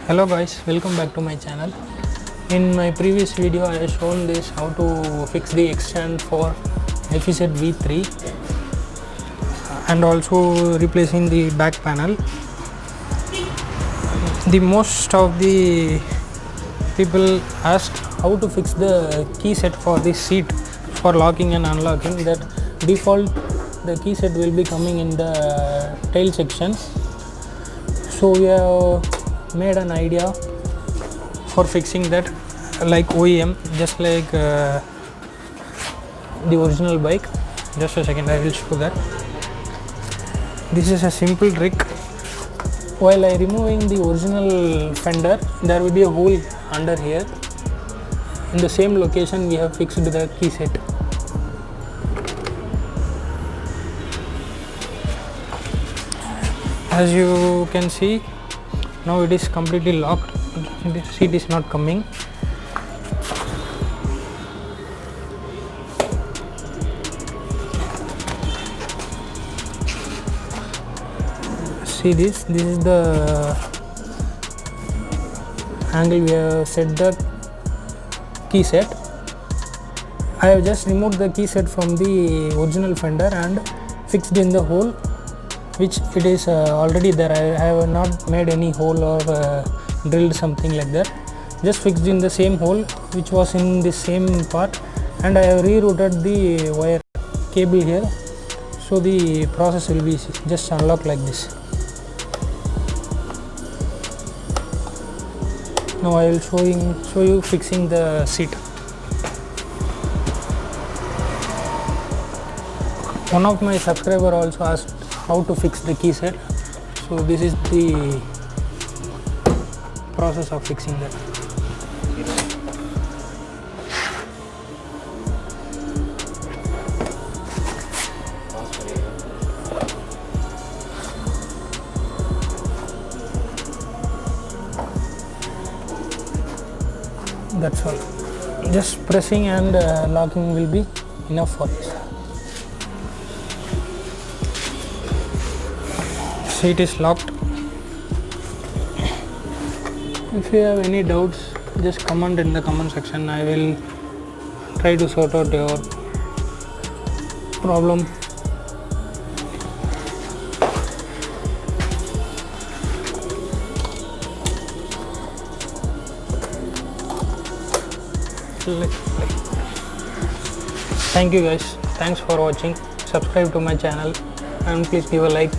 Hello guys, welcome back to my channel. In my previous video I have shown this how to fix the extent for FZ V3 and also replacing the back panel. The most of the people asked how to fix the key set for this seat for locking and unlocking. That default the key set will be coming in the tail section, so we have made an idea for fixing that like OEM, just like the original bike. Just a second, I will show that. This is a simple trick. While I removing the original fender, there will be a hole under here. In the same location we have fixed the key set. As you can see, now it is completely locked. The seat is not coming. See this is the angle we have set the key set. I have just removed the key set from the original fender and fixed in the hole, which it is already there. I have not made any hole or drilled something like that. Just fixed in the same hole which was in the same part, and I have rerouted the wire cable here, so the process will be just unlock like this. Now I will show you fixing the seat. One of my subscriber also asked how to fix the key set, so this is the process of fixing that. That's all. Just pressing and locking will be enough for this. Seat is locked. If you have any doubts, just comment in the comment section. I will try to sort out your problem. Thank you guys. Thanks for watching. Subscribe to my channel and please give a like.